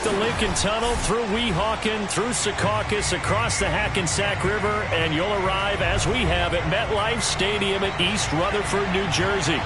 the Lincoln Tunnel, through Weehawken, through Secaucus, across the Hackensack River, and you'll arrive, as we have, at MetLife Stadium at East Rutherford, New Jersey.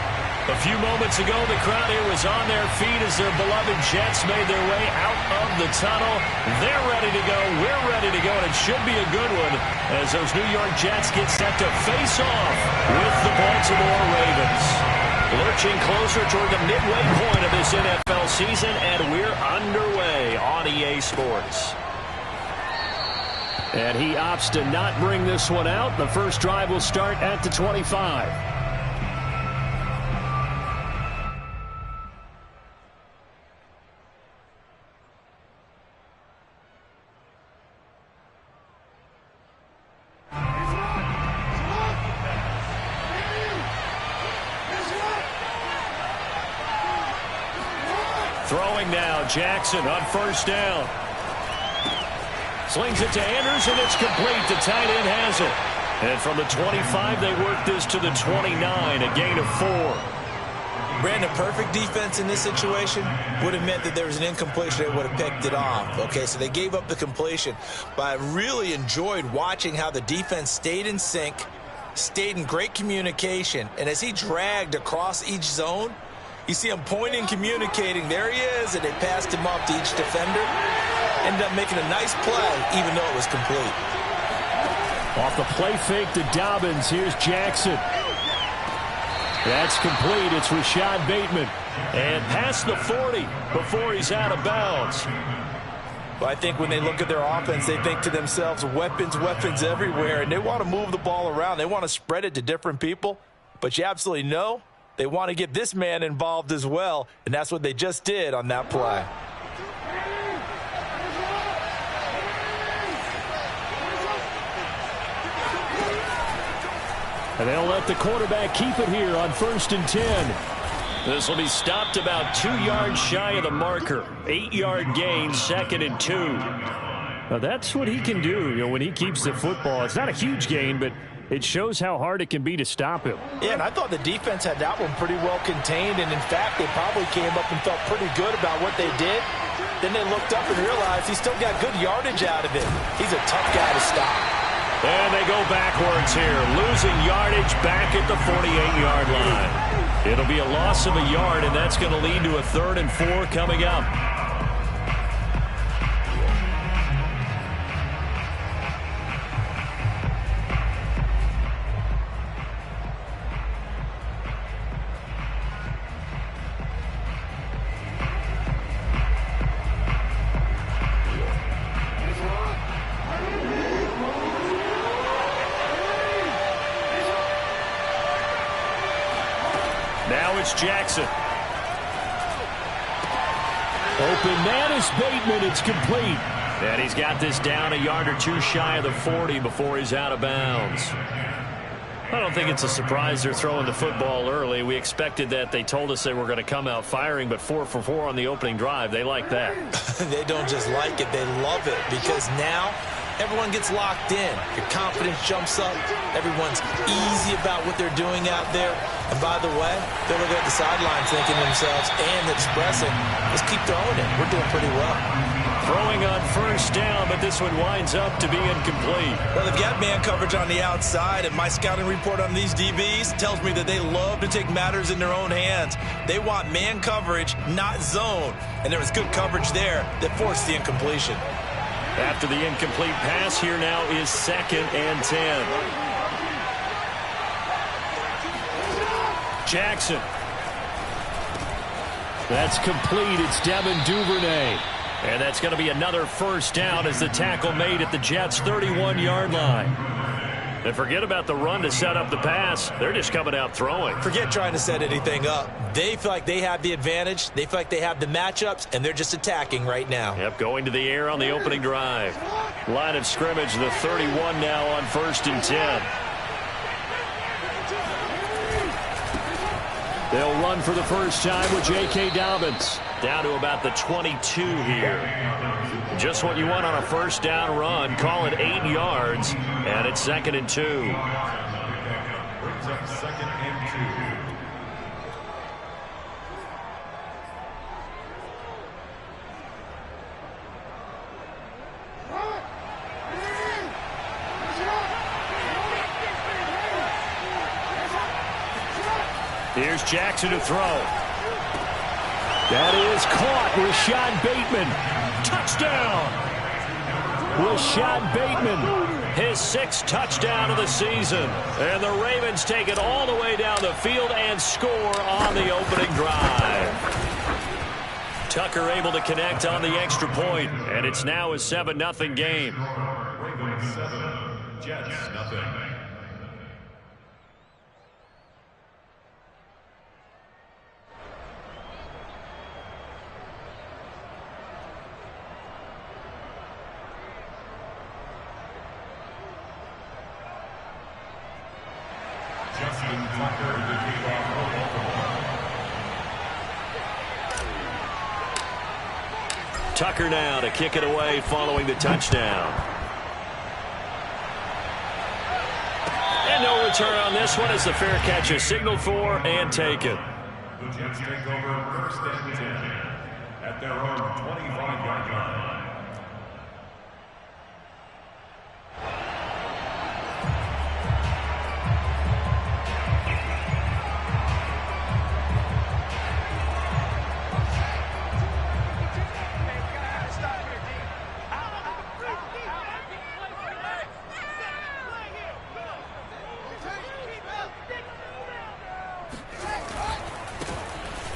A few moments ago, the crowd here was on their feet as their beloved Jets made their way out of the tunnel. They're ready to go. We're ready to go, and it should be a good one as those New York Jets get set to face off with the Baltimore Ravens. Lurching closer toward the midway point of this NFL season, and we're underway on EA Sports. And he opts to not bring this one out. The first drive will start at the 25. Throwing now, Jackson on first down. Slings it to Anderson, it's complete. The tight end has it. And from the 25, they work this to the 29, a gain of 4. Brandon, perfect defense in this situation would have meant that there was an incompletion. They would have picked it off. Okay, so they gave up the completion. But I really enjoyed watching how the defense stayed in sync, stayed in great communication. And as he dragged across each zone, you see him pointing, communicating. There he is, and they passed him off to each defender. Ended up making a nice play, even though it was complete. Off the play fake to Dobbins. Here's Jackson. That's complete. It's Rashad Bateman. And past the 40 before he's out of bounds. But I think when they look at their offense, they think to themselves, weapons, weapons everywhere. And they want to move the ball around. They want to spread it to different people. But you absolutely know they want to get this man involved as well, and that's what they just did on that play. And they'll let the quarterback keep it here on 1st and 10. This will be stopped about 2 yards shy of the marker. 8-yard gain, 2nd and 2. Now that's what he can do, when he keeps the football. It's not a huge gain, but it shows how hard it can be to stop him. Yeah, and I thought the defense had that one pretty well contained, and in fact, they probably came up and felt pretty good about what they did. Then they looked up and realized he still got good yardage out of it. He's a tough guy to stop. And they go backwards here, losing yardage back at the 48-yard line. It'll be a loss of a yard, and that's going to lead to a 3rd and 4 coming up. Now it's Jackson. Open man is Bateman. It's complete. And he's got this down a yard or 2 shy of the 40 before he's out of bounds. I don't think it's a surprise they're throwing the football early. We expected that. They told us they were going to come out firing, but 4 for 4 on the opening drive. They like that. They don't just like it. They love it because now everyone gets locked in. Your confidence jumps up. Everyone's easy about what they're doing out there. And by the way, they're looking at the sidelines thinking to themselves and expressing, let's keep throwing it. We're doing pretty well. Throwing on first down, but this one winds up to be incomplete. Well, they've got man coverage on the outside, and my scouting report on these DBs tells me that they love to take matters in their own hands. They want man coverage, not zone. And there was good coverage there that forced the incompletion. After the incomplete pass, here now is 2nd and 10. Jackson. That's complete. It's Devin Duvernay. And that's going to be another first down as the tackle made at the Jets' 31-yard line. And forget about the run to set up the pass. They're just coming out throwing. Forget trying to set anything up. They feel like they have the advantage. They feel like they have the matchups, and they're just attacking right now. Yep, going to the air on the opening drive. Line of scrimmage, the 31 now on 1st and 10. They'll run for the first time with J.K. Dobbins. Down to about the 22 here. Just what you want on a first down run. Call it 8 yards, and it's 2nd and 2. Brings up 2nd and 2. Here's Jackson to throw. That is caught. Rashad Bateman. Touchdown. Rashad Bateman, his 6th touchdown of the season. And the Ravens take it all the way down the field and score on the opening drive. Tucker able to connect on the extra point, and it's now a 7-0 game. Ravens 7, Jets 0. Justin Tucker, the kickoff for Baltimore. Tucker now to kick it away following the touchdown. And no return on this one as the fair catch is signaled for and taken. The Jets take over 1st and 10 at their own 25-yard line.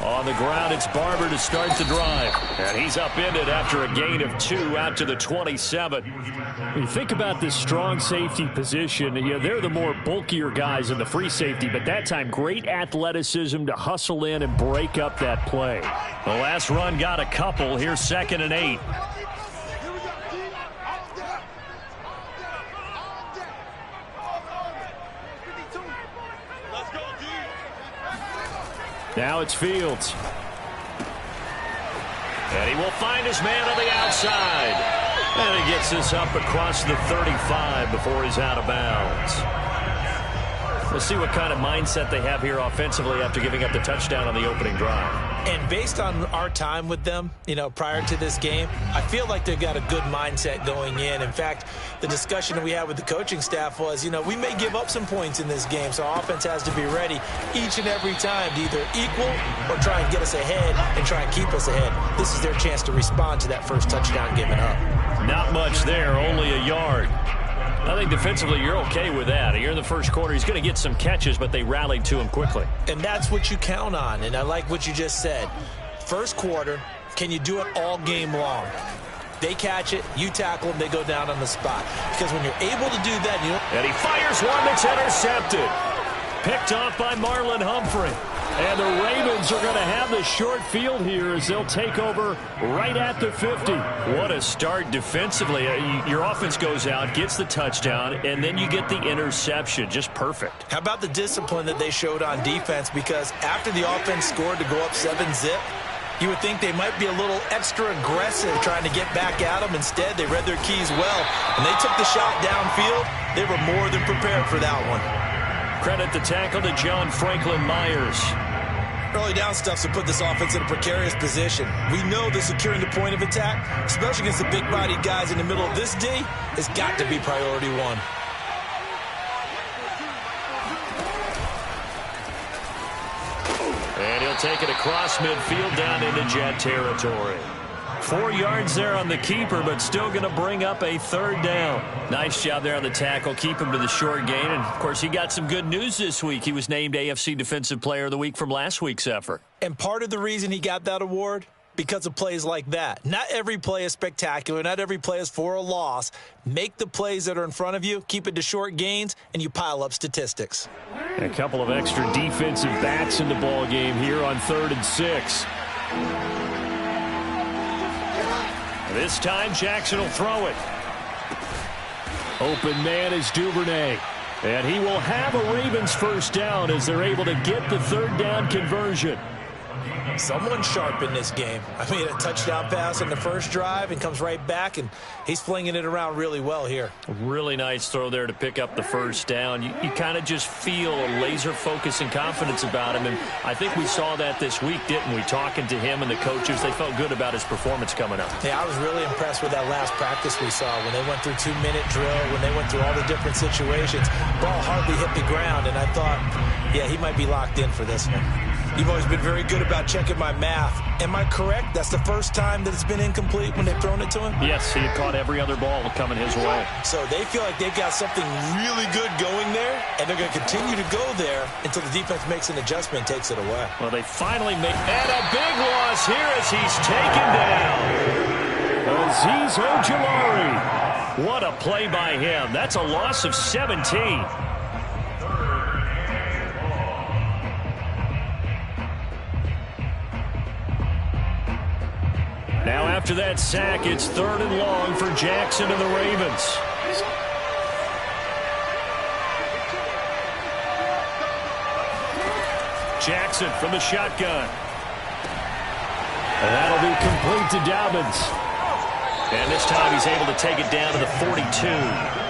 On the ground, it's Barber to start the drive. And he's upended after a gain of 2 out to the 27. When you think about this strong safety position, they're the more bulkier guys in the free safety, but that time, great athleticism to hustle in and break up that play. The last run got a couple. Here's 2nd and 8. Now it's Fields. And he will find his man on the outside. And he gets this up across the 35 before he's out of bounds. Let's see what kind of mindset they have here offensively after giving up the touchdown on the opening drive. And based on our time with them, prior to this game, I feel like they've got a good mindset going in. In fact, the discussion that we had with the coaching staff was, we may give up some points in this game, so our offense has to be ready each and every time to either equal or try and get us ahead and try and keep us ahead. This is their chance to respond to that first touchdown given up. Not much there, only a yard. I think defensively you're okay with that. You're in the first quarter. He's going to get some catches, but they rallied to him quickly. And that's what you count on, and I like what you just said. First quarter, can you do it all game long? They catch it, you tackle them, they go down on the spot. Because when you're able to do that, And he fires one that's intercepted. Picked off by Marlon Humphrey. And the Ravens are going to have the short field here as they'll take over right at the 50. What a start defensively. Your offense goes out, gets the touchdown, and then you get the interception. Just perfect. How about the discipline that they showed on defense? Because after the offense scored to go up 7-zip, you would think they might be a little extra aggressive trying to get back at them. Instead, they read their keys well. When they took the shot downfield, they were more than prepared for that one. Credit the tackle to John Franklin Myers. Early down stuff to put this offense in a precarious position. We know that securing the point of attack, especially against the big-bodied guys in the middle of this D, has got to be priority one. And he'll take it across midfield down into Jet territory. 4 yards there on the keeper, but still going to bring up a 3rd down. Nice job there on the tackle. Keep him to the short gain. And, of course, he got some good news this week. He was named AFC Defensive Player of the Week from last week's effort. And part of the reason he got that award, because of plays like that. Not every play is spectacular. Not every play is for a loss. Make the plays that are in front of you, keep it to short gains, and you pile up statistics. A couple of extra defensive backs in the ball game here on 3rd and 6. This time, Jackson will throw it. Open man is Duvernay. And he will have a Ravens 1st down as they're able to get the 3rd down conversion. Someone sharp in this game. I mean, a touchdown pass on the first drive and comes right back, and he's flinging it around really well here. Really nice throw there to pick up the first down. You kind of just feel a laser focus and confidence about him, and I think we saw that this week, didn't we? Talking to him and the coaches, they felt good about his performance coming up. Yeah, I was really impressed with that last practice we saw when they went through 2-minute drill, when they went through all the different situations. Ball hardly hit the ground, and I thought, yeah, he might be locked in for this one. You've always been very good about checking my math. Am I correct? That's the first time that it's been incomplete when they've thrown it to him? Yes, he had caught every other ball coming his way. So they feel like they've got something really good going there, and they're going to continue to go there until the defense makes an adjustment and takes it away. Well, they finally make... And a big loss here as he's taken down. Azeez Ojulari. What a play by him. That's a loss of 17. Now after that sack, it's 3rd and long for Jackson and the Ravens. Jackson from the shotgun. And that'll be complete to Dobbins. And this time he's able to take it down to the 42.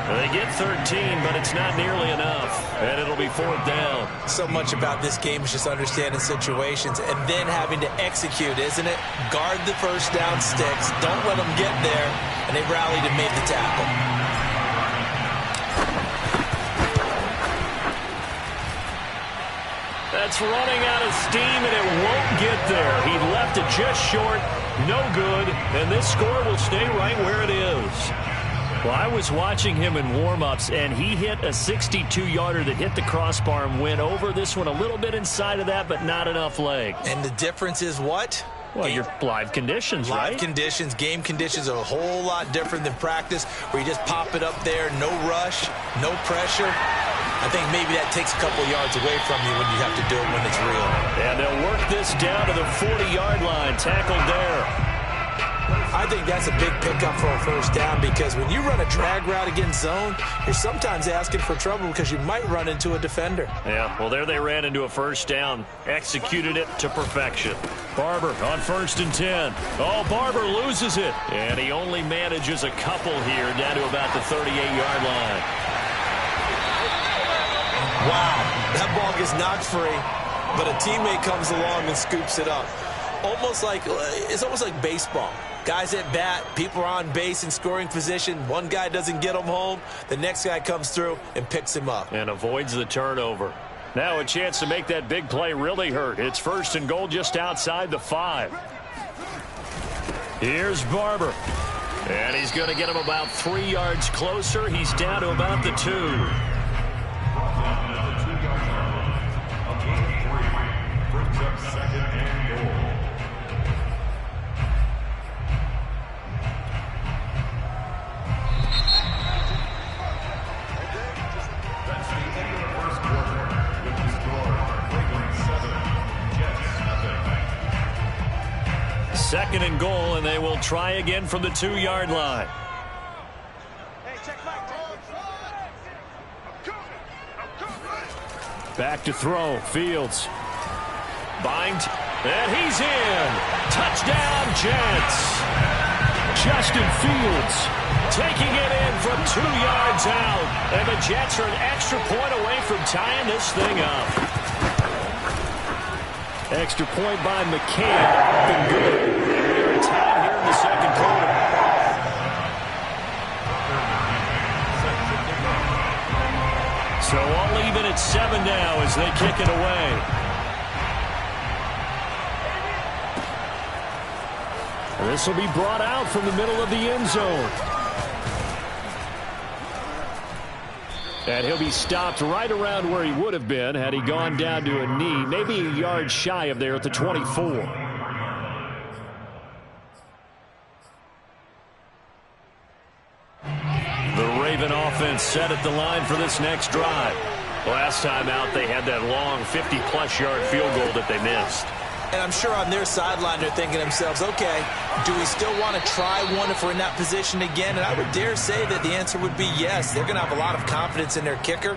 They get 13, but it's not nearly enough. And it'll be 4th down. So much about this game is just understanding situations and then having to execute, isn't it? Guard the first down sticks. Don't let them get there. And they rallied and made the tackle. That's running out of steam, and it won't get there. He left it just short. No good. And this score will stay right where it is. Well, I was watching him in warm-ups, and he hit a 62-yarder that hit the crossbar and went over. This one a little bit inside of that, but not enough leg. And the difference is what? Well, your live conditions, right? Live conditions, game conditions are a whole lot different than practice, where you just pop it up there, no rush, no pressure. I think maybe that takes a couple yards away from you when you have to do it when it's real. And they'll work this down to the 40-yard line, tackled there. I think that's a big pickup for a first down, because when you run a drag route against zone, you're sometimes asking for trouble because you might run into a defender. Yeah, well, there they ran into a first down, executed it to perfection. Barber on 1st and 10. Oh, Barber loses it, and he only manages a couple here down to about the 38-yard line. Wow, that ball gets knocked free, but a teammate comes along and scoops it up. It's almost like baseball. Guys at bat, people are on base in scoring position. One guy doesn't get him home. The next guy comes through and picks him up. And avoids the turnover. Now a chance to make that big play really hurt. It's 1st and goal just outside the 5. Here's Barber. And he's going to get him about 3 yards closer. He's down to about the 2. Second and goal, and they will try again from the 2-yard line. Back to throw. Fields. Bind. And he's in. Touchdown, Jets. Justin Fields taking it in from 2 yards out. And the Jets are an extra point away from tying this thing up. Extra point by McCann, up and good. And we are tied here in the second quarter. So all even at 7 now as they kick it away. This will be brought out from the middle of the end zone. And he'll be stopped right around where he would have been had he gone down to a knee, maybe a yard shy of there at the 24. The Raven offense set at the line for this next drive. Last time out, they had that long 50-plus yard field goal that they missed. And I'm sure on their sideline they're thinking to themselves, okay, do we still want to try one if we're in that position again? And I would dare say that the answer would be yes. They're going to have a lot of confidence in their kicker.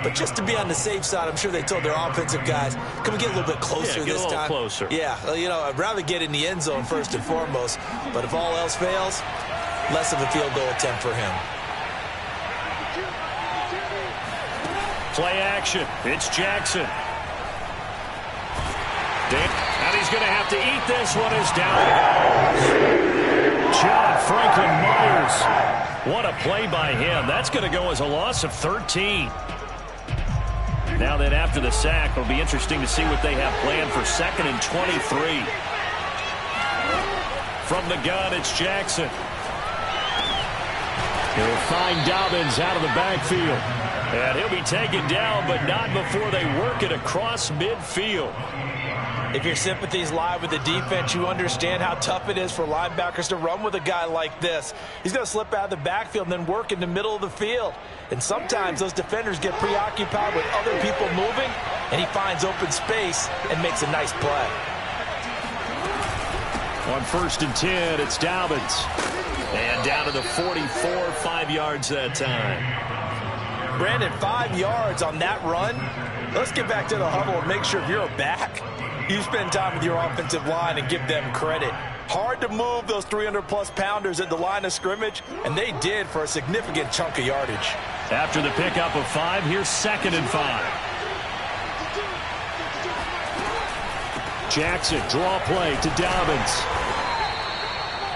But just to be on the safe side, I'm sure they told their offensive guys, can we get a little bit closer get this a little time? Closer. Yeah, I'd rather get in the end zone first and foremost. But if all else fails, less of a field goal attempt for him. Play action. It's Jackson. And he's going to have to eat this one as down. John Franklin Myers. What a play by him. That's going to go as a loss of 13. Now then, after the sack, it'll be interesting to see what they have planned for 2nd and 23. From the gun, it's Jackson. He'll find Dobbins out of the backfield. And he'll be taken down, but not before they work it across midfield. If your sympathies lie with the defense, you understand how tough it is for linebackers to run with a guy like this. He's going to slip out of the backfield and then work in the middle of the field. And sometimes those defenders get preoccupied with other people moving, and he finds open space and makes a nice play. On 1st and 10, it's Dobbins. And down to the 44, 5 yards that time. Brandon, 5 yards on that run. Let's get back to the huddle and make sure if you're a back, you spend time with your offensive line and give them credit. Hard to move those 300-plus pounders at the line of scrimmage, and they did for a significant chunk of yardage. After the pickup of 5, here's 2nd and 5. Jackson, draw play to Dobbins.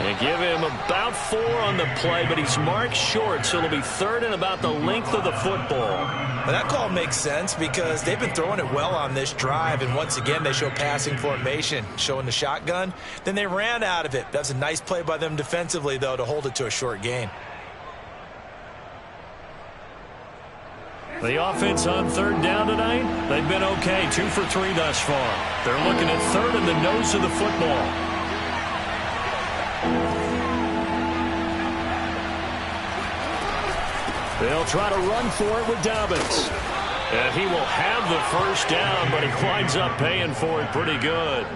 And give him about 4 on the play, but he's marked short, so it'll be 3rd and about the length of the football. Well, that call makes sense because they've been throwing it well on this drive, and once again they show passing formation, showing the shotgun. Then they ran out of it. That's a nice play by them defensively, though, to hold it to a short gain. The offense on 3rd down tonight, they've been okay, 2 for 3 thus far. They're looking at 3rd and the nose of the football. They'll try to run for it with Dobbins. And he will have the 1st down, but he winds up paying for it pretty good.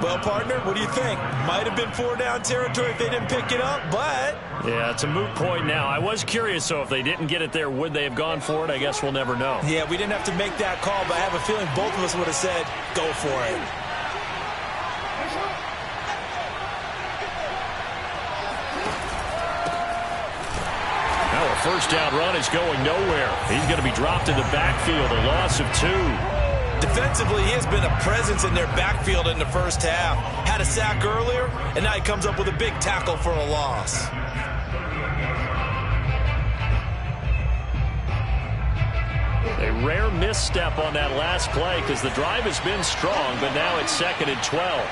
Well, partner, what do you think? Might have been 4-down territory if they didn't pick it up, but... Yeah, it's a moot point now. I was curious, so if they didn't get it there, would they have gone for it? I guess we'll never know. Yeah, we didn't have to make that call, but I have a feeling both of us would have said, go for it. Now a 1st down run is going nowhere. He's going to be dropped in the backfield, a loss of 2. Defensively, he has been a presence in their backfield in the 1st half. Had a sack earlier, and now he comes up with a big tackle for a loss. A rare misstep on that last play because the drive has been strong, but now it's 2nd and 12.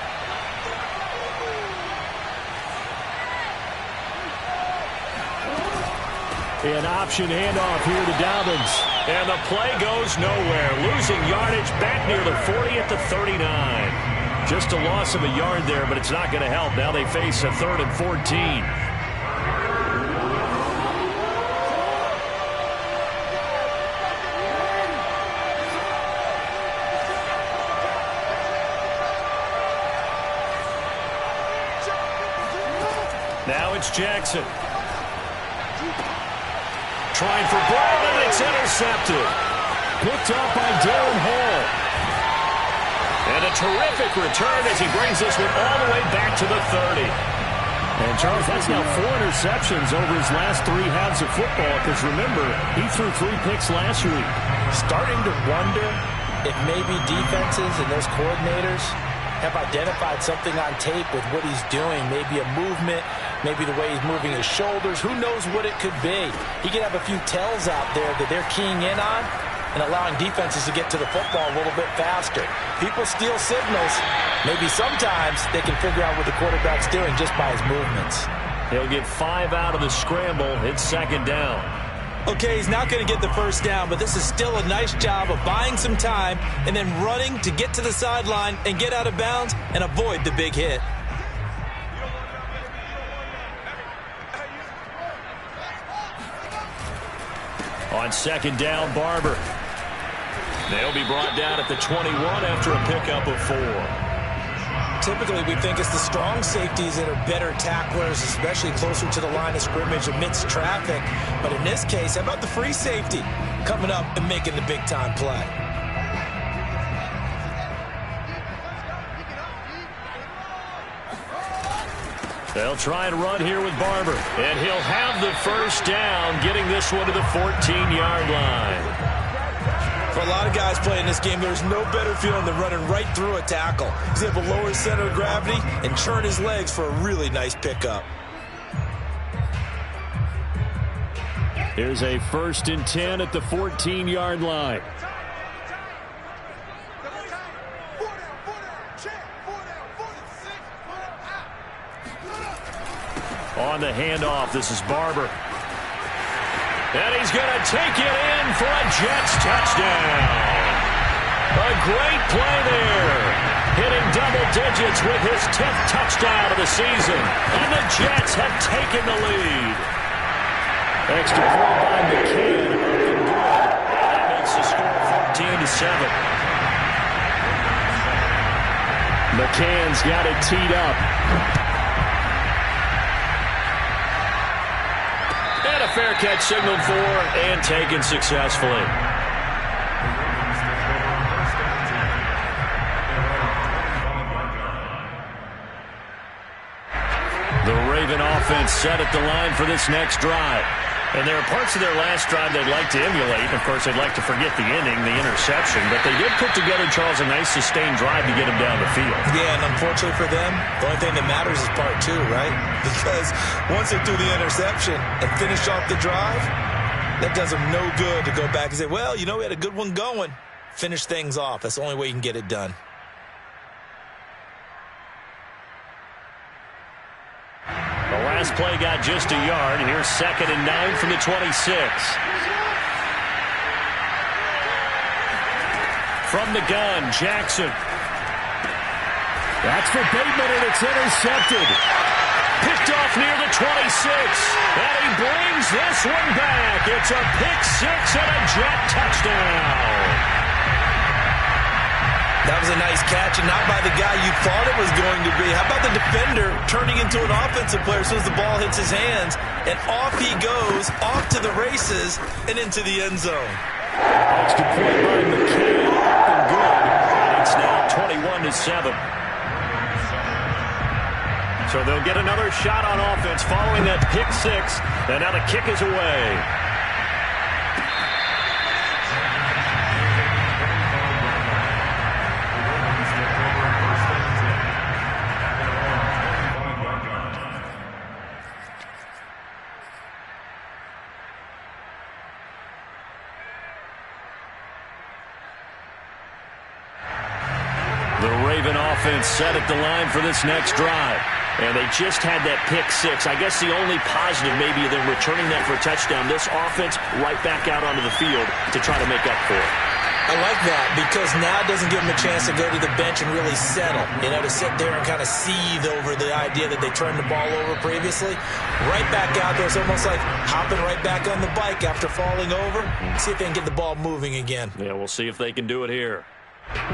An option handoff here to Dobbins. And the play goes nowhere. Losing yardage back near the 40 at the 39. Just a loss of a yard there, but it's not going to help. Now they face a 3rd and 14. Now it's Jackson. Trying for Brown, and it's intercepted. Picked up by Darren Hall. And a terrific return as he brings this one all the way back to the 30. And, Charles, that's now 4 interceptions over his last 3 halves of football, because, remember, he threw 3 picks last week. Starting to wonder if maybe defenses and those coordinators have identified something on tape with what he's doing, maybe a movement, maybe the way he's moving his shoulders. Who knows what it could be? He could have a few tells out there that they're keying in on and allowing defenses to get to the football a little bit faster. People steal signals. Maybe sometimes they can figure out what the quarterback's doing just by his movements. He'll get 5 out of the scramble. It's 2nd down. Okay, he's not going to get the 1st down, but this is still a nice job of buying some time and then running to get to the sideline and get out of bounds and avoid the big hit. On 2nd down, Barber. They'll be brought down at the 21 after a pickup of 4. Typically, we think it's the strong safeties that are better tacklers, especially closer to the line of scrimmage amidst traffic. But in this case, how about the free safety? coming up and making the big-time play. They'll try and run here with Barber. And he'll have the first down, getting this one to the 14-yard line. For a lot of guys playing this game, there's no better feeling than running right through a tackle. He's able to lower his center of gravity and churn his legs for a really nice pickup. Here's a 1st and 10 at the 14-yard line. On the handoff, this is Barber. And he's going to take it in for a Jets touchdown. A great play there. Hitting double digits with his 10th touchdown of the season. And the Jets have taken the lead. Extra point by McCann. That makes the score 14-7. McCann's got it teed up. And a fair catch signaled for and taken successfully. The Raven offense set at the line for this next drive. And there are parts of their last drive they'd like to emulate. Of course, they'd like to forget the inning, the interception. But they did put together, Charles, a nice sustained drive to get them down the field. Yeah, and unfortunately for them, the only thing that matters is part 2, right? Because once they threw the interception and finished off the drive, that does them no good to go back and say, well, you know, we had a good one going. Finish things off. That's the only way you can get it done. The last play got just a yard. Here's 2nd and 9 from the 26. From the gun, Jackson. That's for Bateman, and it's intercepted. Picked off near the 26. And he brings this one back. It's a pick 6 and a Jet touchdown. That was a nice catch, and not by the guy you thought it was going to be. How about the defender turning into an offensive player as soon as the ball hits his hands, and off he goes, off to the races, and into the end zone. Extra point by McCann, and good. It's now 21-7. So they'll get another shot on offense following that pick 6, and now the kick is away. Offense set at the line for this next drive. And they just had that pick 6. I guess the only positive maybe of them returning that for a touchdown. This offense right back out onto the field to try to make up for it. I like that because now it doesn't give them a chance to go to the bench and really settle. You know, to sit there and kind of seethe over the idea that they turned the ball over previously. Right back out there. It's almost like hopping right back on the bike after falling over. See if they can get the ball moving again. Yeah, we'll see if they can do it here.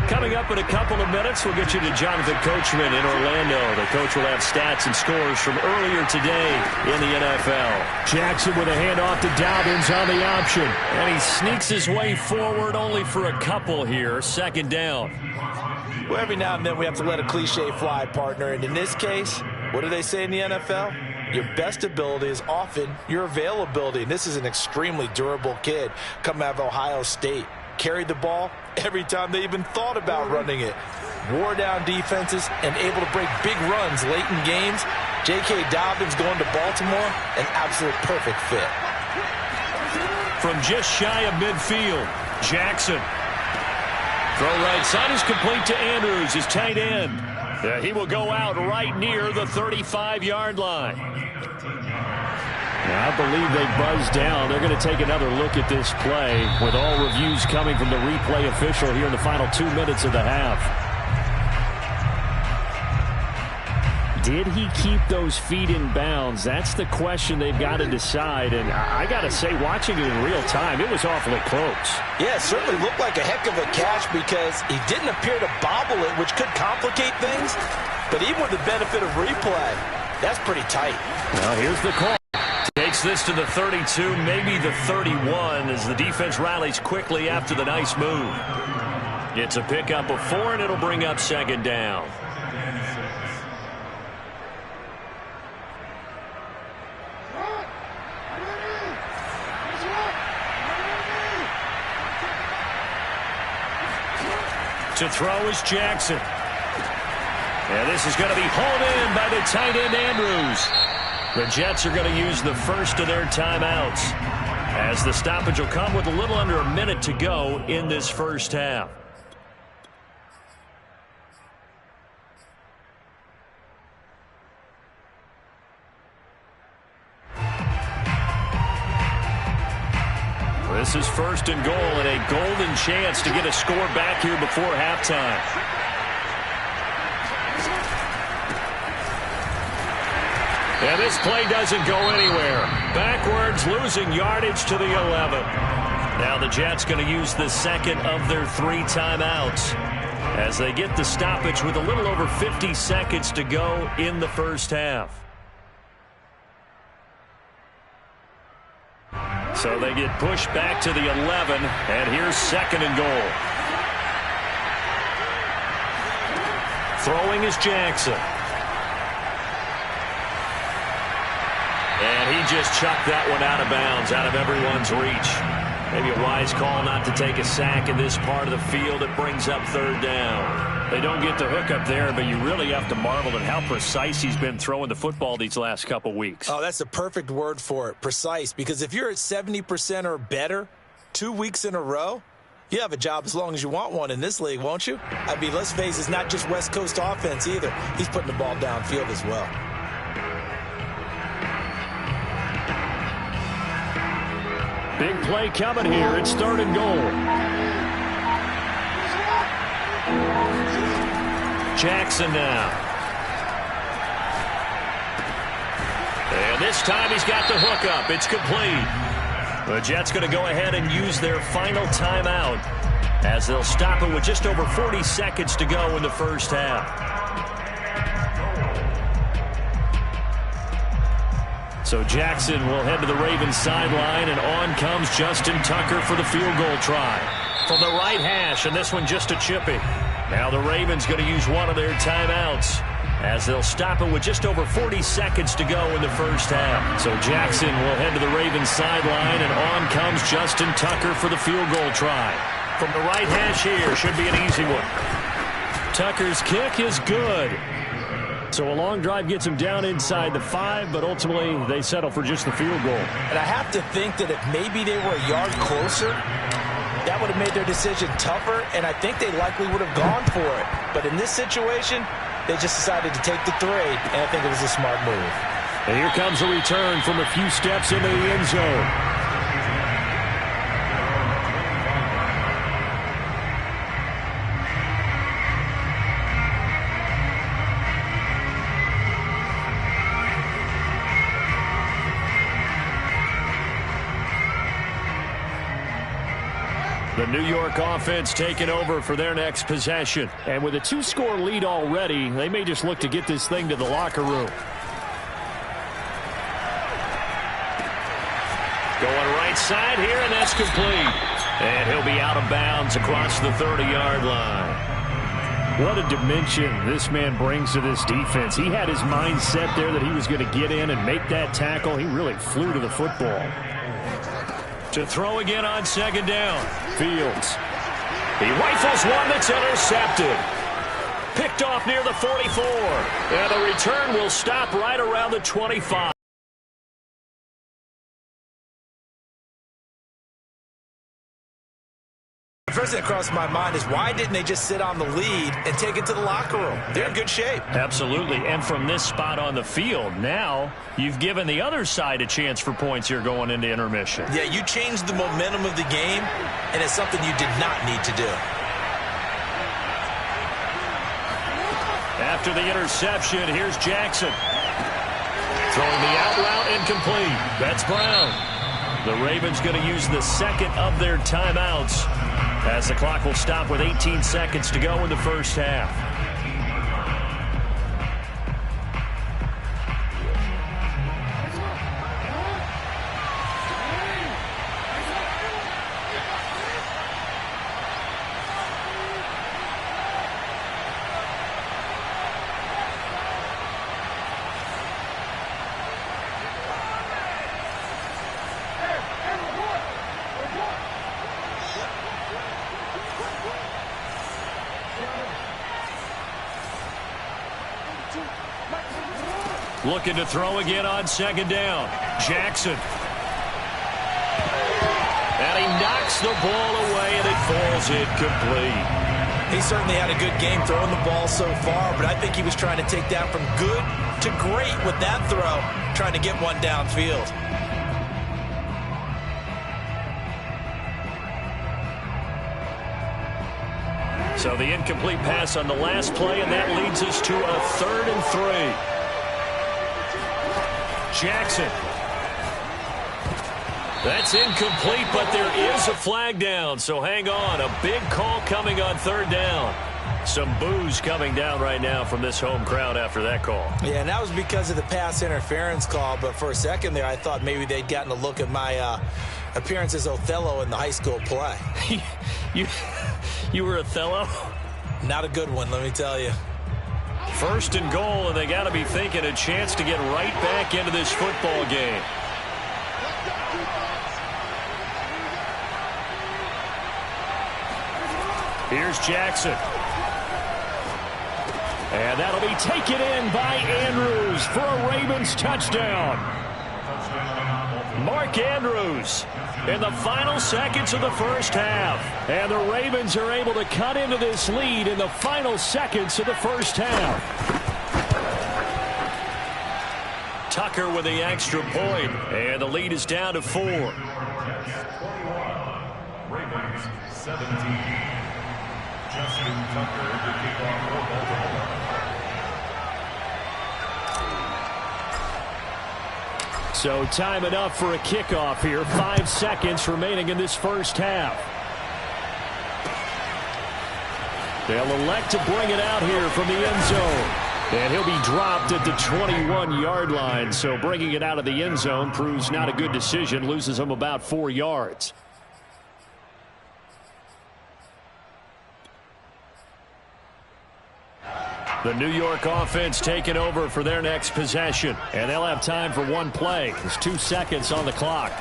Coming up in a couple of minutes, we'll get you to Jonathan Coachman in Orlando. The coach will have stats and scores from earlier today in the NFL. Jackson with a handoff to Dobbins on the option. And he sneaks his way forward only for a couple here. 2nd down. Well, every now and then we have to let a cliche fly, partner. And in this case, what do they say in the NFL? Your best ability is often your availability. And this is an extremely durable kid coming out of Ohio State. Carried the ball every time they even thought about running it. Wore down defenses and able to break big runs late in games. J.K. Dobbins going to Baltimore, an absolute perfect fit. From just shy of midfield, Jackson. Throw right side is complete to Andrews, his tight end. He will go out right near the 35-yard line. I believe they buzzed down. They're going to take another look at this play with all reviews coming from the replay official here in the final 2 minutes of the half. Did he keep those feet in bounds? That's the question they've got to decide. And I got to say, watching it in real time, it was awfully close. Yeah, it certainly looked like a heck of a catch because he didn't appear to bobble it, which could complicate things. But even with the benefit of replay, that's pretty tight. Well, here's the call. Takes this to the 32, maybe the 31, as the defense rallies quickly after the nice move. It's a pickup of 4, and it'll bring up second down. To throw is Jackson. And this is going to be hauled in by the tight end Andrews. The Jets are going to use the first of their timeouts, as the stoppage will come with a little under a minute to go in this first half. This is first and goal, and a golden chance to get a score back here before halftime. And this play doesn't go anywhere. Backwards, losing yardage to the 11. Now the Jets going to use the second of their 3 timeouts as they get the stoppage with a little over 50 seconds to go in the first half. So they get pushed back to the 11, and here's second and goal. Throwing is Jackson. And he just chucked that one out of bounds, out of everyone's reach. Maybe a wise call not to take a sack in this part of the field. It brings up third down. They don't get the hook up there, but you really have to marvel at how precise he's been throwing the football these last couple weeks. Oh, that's the perfect word for it, precise. Because if you're at 70% or better 2 weeks in a row, you have a job as long as you want one in this league, won't you? I mean, let's face it, it's not just West Coast offense either. He's putting the ball downfield as well. Big play coming here. It's third and goal. Jackson now. And this time he's got the hook up. It's complete. The Jets going to go ahead and use their final timeout as they'll stop it with just over 40 seconds to go in the first half. So Jackson will head to the Ravens sideline, and on comes Justin Tucker for the field goal try. From the right hash, and this one just a chippy. Now the Ravens going to use one of their timeouts as they'll stop it with just over 40 seconds to go in the first half. So Jackson will head to the Ravens sideline, and on comes Justin Tucker for the field goal try. From the right hash here, should be an easy one. Tucker's kick is good. So a long drive gets him down inside the 5, but ultimately they settle for just the field goal. And I have to think that if maybe they were a yard closer, that would have made their decision tougher, and I think they likely would have gone for it. But in this situation, they just decided to take the 3, and I think it was a smart move. And here comes a return from a few steps into the end zone. The New York offense taking over for their next possession. And with a 2-score lead already, they may just look to get this thing to the locker room. Going right side here, and that's complete. And he'll be out of bounds across the 30-yard line. What a dimension this man brings to this defense. He had his mind set there that he was going to get in and make that tackle. He really flew to the football. To throw again on second down. Fields. He rifles one that's intercepted. Picked off near the 44. And the return will stop right around the 25. The first thing that crossed my mind is why didn't they just sit on the lead and take it to the locker room? They're in good shape. Absolutely. And from this spot on the field, now you've given the other side a chance for points here going into intermission. Yeah, you changed the momentum of the game, and it's something you did not need to do. After the interception, here's Jackson. Throwing the out route incomplete. That's Brown. The Ravens going to use the second of their timeouts as the clock will stop with 18 seconds to go in the first half. Looking to throw again on second down. Jackson. And he knocks the ball away, and it falls incomplete. He certainly had a good game throwing the ball so far, but I think he was trying to take down from good to great with that throw, trying to get one downfield. So the incomplete pass on the last play, and that leads us to a 3rd and 3. Jackson. That's incomplete, but there is a flag down, so hang on. A big call coming on 3rd down. Some boos coming down right now from this home crowd after that call. Yeah, and that was because of the pass interference call, but for a second there I thought maybe they'd gotten a look at my appearance as Othello in the high school play. You were Othello? Not a good one, let me tell you. 1st and goal, and they got to be thinking a chance to get right back into this football game. Here's Jackson. And that'll be taken in by Andrews for a Ravens touchdown. Mark Andrews in the final seconds of the first half. And the Ravens are able to cut into this lead in the final seconds of the first half. Tucker with the extra point, and the lead is down to 4. Ravens 17. Justin Tucker to kick off for Baltimore. So time enough for a kickoff here. 5 seconds remaining in this first half. They'll elect to bring it out here from the end zone. And he'll be dropped at the 21-yard line. So bringing it out of the end zone proves not a good decision. Loses him about 4 yards. The New York offense taking over for their next possession. And they'll have time for one play. There's 2 seconds on the clock.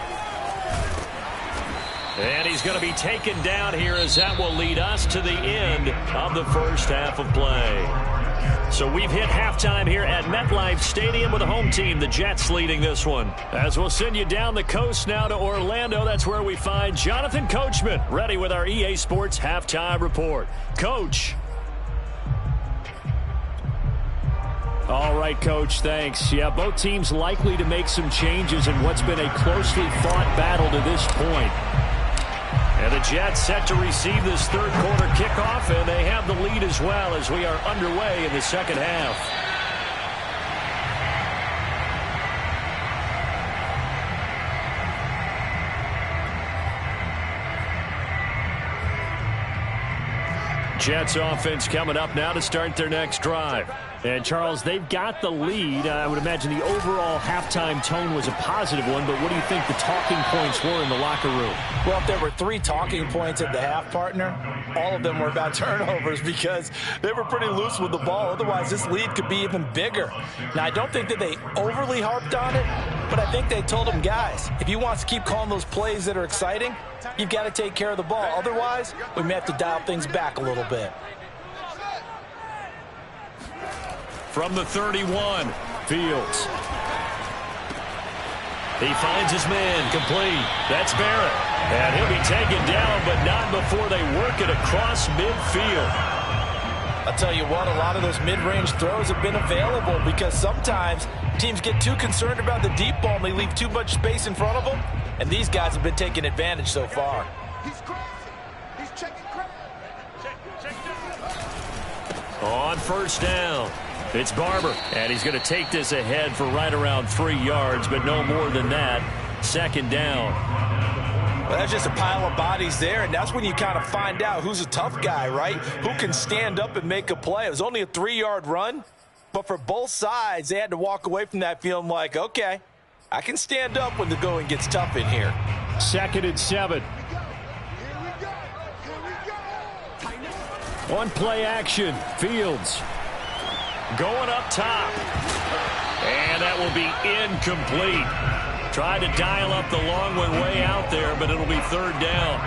And he's going to be taken down here, as that will lead us to the end of the first half of play. So we've hit halftime here at MetLife Stadium with the home team, the Jets, leading this one. As we'll send you down the coast now to Orlando, that's where we find Jonathan Coachman, ready with our EA Sports halftime report. Coach. All right, Coach, thanks. Yeah, both teams likely to make some changes in what's been a closely fought battle to this point. And the Jets set to receive this third quarter kickoff, and they have the lead as well as we are underway in the second half. Jets offense coming up now to start their next drive. And, Charles, they've got the lead. I would imagine the overall halftime tone was a positive one, but what do you think the talking points were in the locker room? Well, if there were 3 talking points at the half, partner, all of them were about turnovers because they were pretty loose with the ball. Otherwise, this lead could be even bigger. Now, I don't think that they overly harped on it, but I think they told them, guys, if you want to keep calling those plays that are exciting, you've got to take care of the ball. Otherwise, we may have to dial things back a little bit. From the 31, Fields. He finds his man, complete. That's Barrett. And he'll be taken down, but not before they work it across midfield. I'll tell you what, a lot of those mid-range throws have been available because sometimes teams get too concerned about the deep ball and they leave too much space in front of them. And these guys have been taking advantage so far. He's checking credit. On first down, it's Barber. And he's going to take this ahead for right around 3 yards, but no more than that. Second down. Well, that's just a pile of bodies there, and that's when you kind of find out who's a tough guy, right? Who can stand up and make a play. It was only a 3-yard run, but for both sides, they had to walk away from that feeling like, okay, I can stand up when the going gets tough in here. 2nd and 7. On play action, Fields. Going up top. And that will be incomplete. Tried to dial up the long one way out there, but it'll be third down.